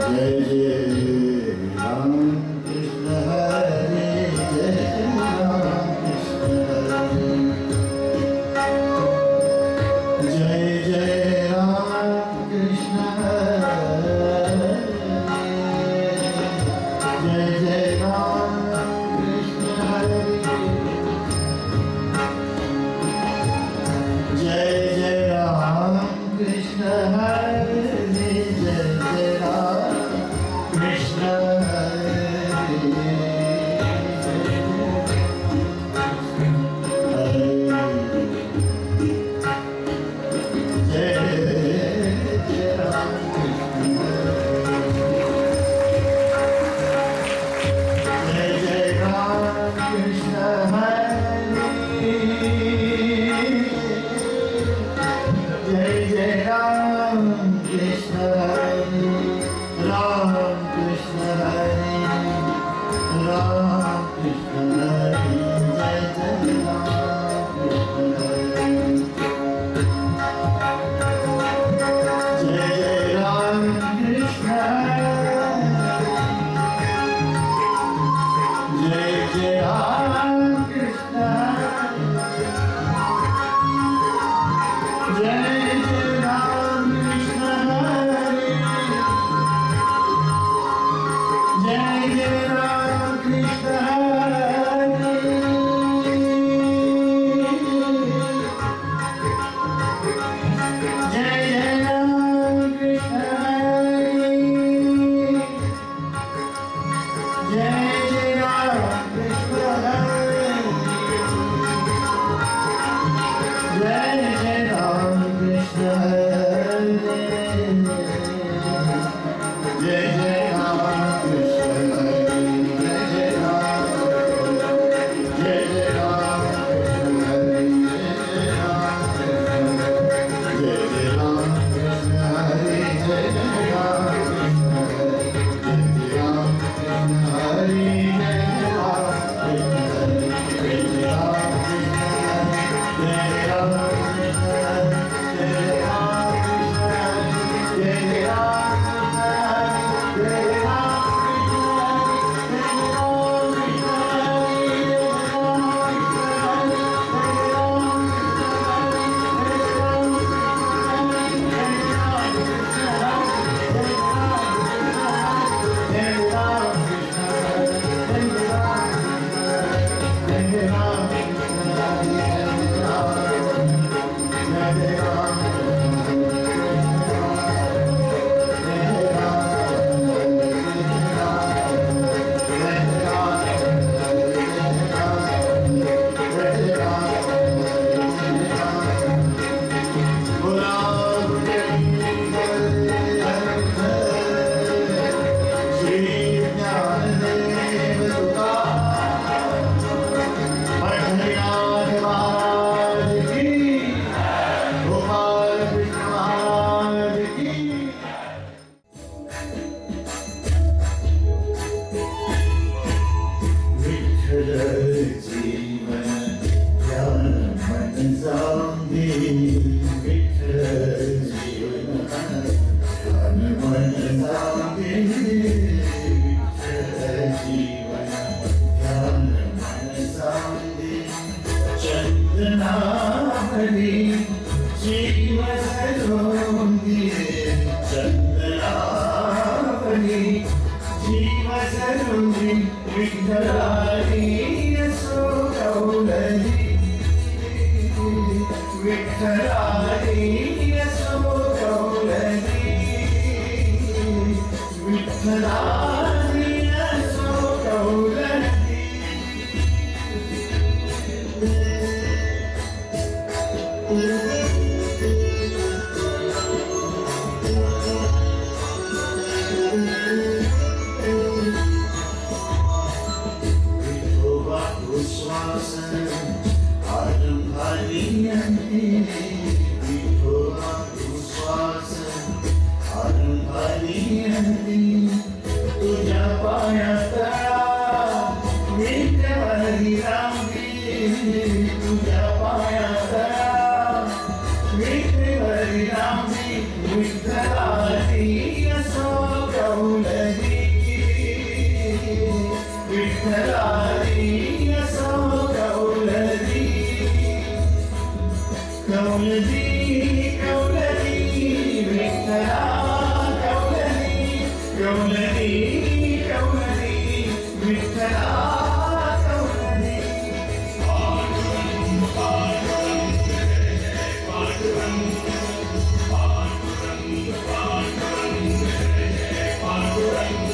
जय जय राम कृष्ण हरे जय राम कृष्ण हरे जय जय राम कृष्ण हरे जय जय राम कृष्ण हरे जय जय राम कृष्ण हरे जय जय राम कृष्ण हरे With the गौलरी गौलरी विठ्ठला गौलरी पांडुरंग पांडुरंग जय पांडुरंग पांडुरंग पांडुरंग जय पांडुरंग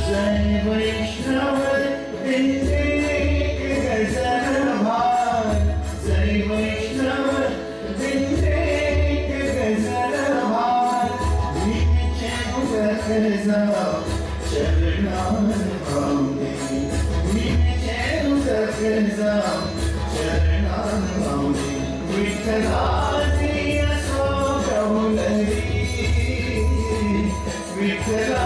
जय वैष्णव वृंदे गजन भार जय वैष्णव वृंदे गजन भार नीचे उदक जाओ चरणान भावने नीचे उदक जाओ चरणान भावने विठ्ठला दिया सो गौलरी विठ्ठला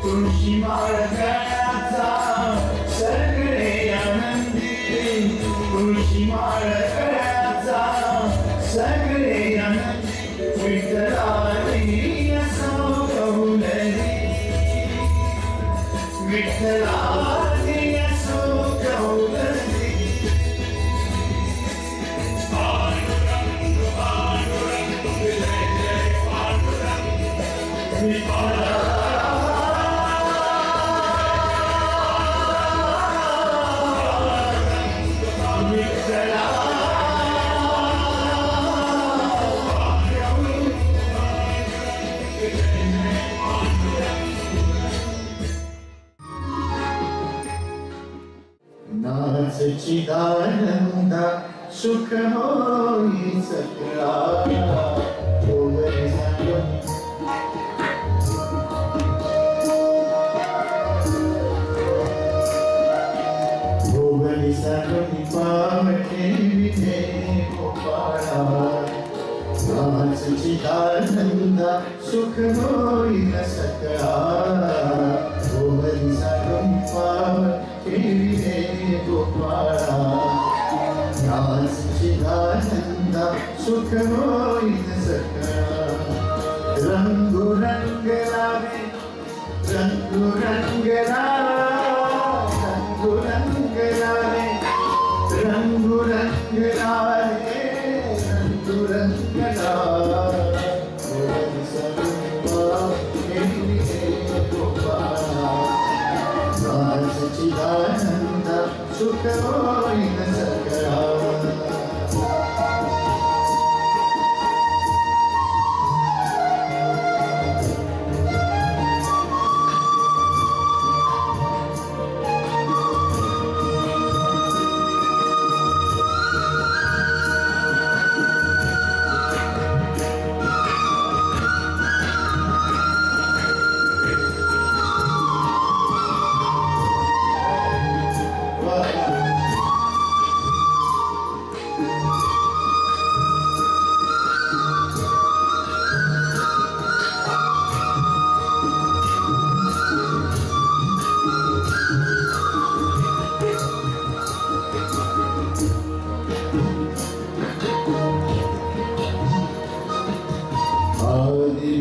तुळशी माळ गळ्याचा सगळे आनंदी तुळशी माळ गळ्याचा सगळे आनंदी विठ्ठलानी असो गौलरी विठ्ठलानी असो गौलरी पांडुरंग पांडुरंग जय जय पांडुरंग विठ्ठला चिदानंद सुख होई सकला भोगली सागरी पावटे विधे गोपाळा नाच चिदानंद सुख होई सकला भोगली सागरी पावटे विधे गोपाळा नाच चिदानंद सुख होई सकला रंगु रंग लावे रंगु रंग लावे रंगु रंग लावे रंगु रंग लावे रंगु रंग लावे भोगली सागरी पावटे विधे गोपाळा नाच चिदानंद सुख होई सकला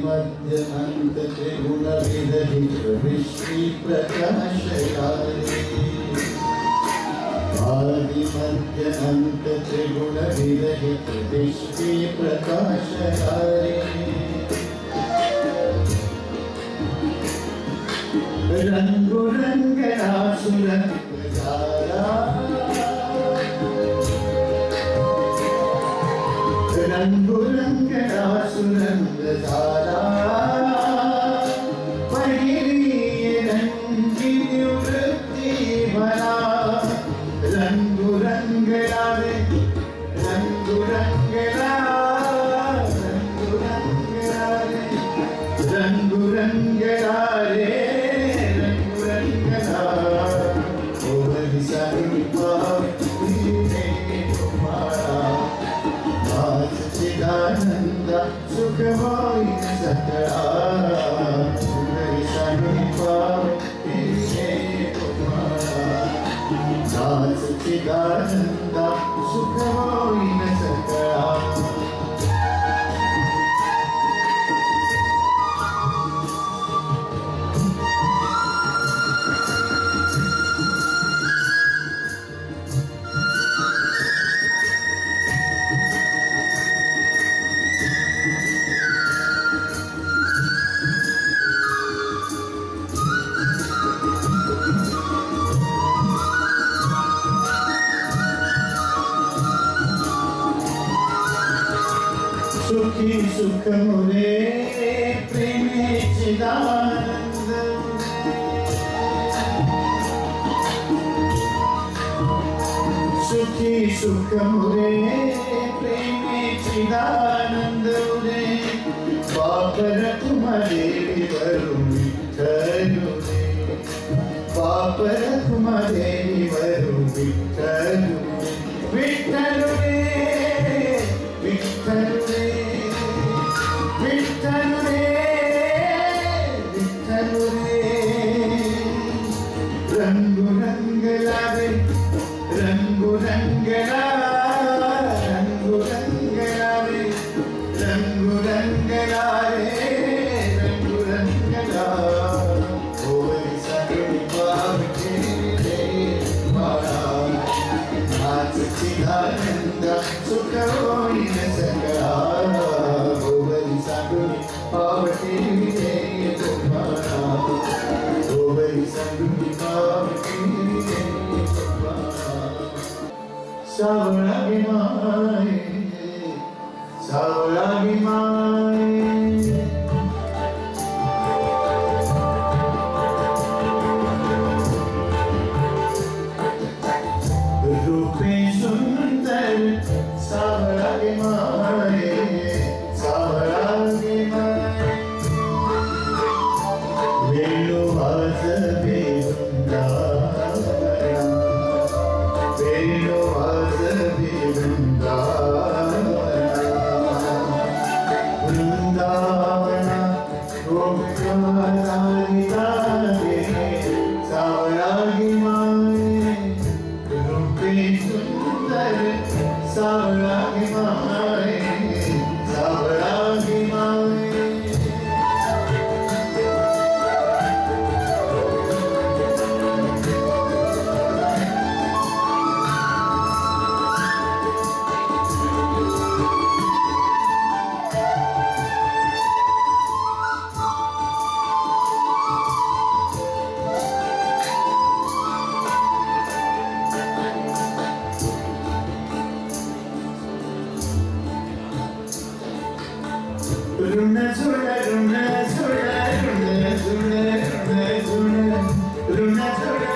मध्य त्रिगुण विरहित विश्वी प्रकाशकारी आदि मध्य अंत त्रिगुण विरहित विश्वी प्रकाशकारी रंगु रंग आसुरंग धारा रंगु रंग आसुरंग धारा रंगु रंग लावे रंगु रंग लावे रंगु रंग लावे रंगु रंग रंगला रे रंग रंगला ओवरी सारूपा तुझे तुम्हारा आज चिदानंद सुख होई सकला ओवरी सारूपा तुझे तुम्हारा आज चिदानंद सुख होई सकला सुखी सुख मुरे प्रेमे चिदानंद सुखी सुख मुरे प्रेमे चिदानंद रे पापर तुम्हारे वरुण विठ्ठल रे पापर तुम्हारे वरुण विठ्ठल विठ्ठल रे विठ्ठल रे विठ्ठल रे विठ्ठल रे रंग रंगला रे रंग रंगला रंग रंगला रे रंग रंगला रे रंग रंगला ओवरी सारूपा तुझे तुम्हारा आज चिदानंद सुख होई सकला ओवरी सारूपा तुझे तुम्हारा ओवरी सारूपा तुझे तुम्हारा सावळागी माय सावळागी माय रूपे सुंदर सावळागी माय सावळागी माय वेणू वाजवे वृंदावना वेणू वाजवे वृंदावना गोपिकांनी गाणे सावळागी माय रूपे सुंदर सावळागी माय सावळागी माय Runa zula runa zula runa zula runa zula runa zula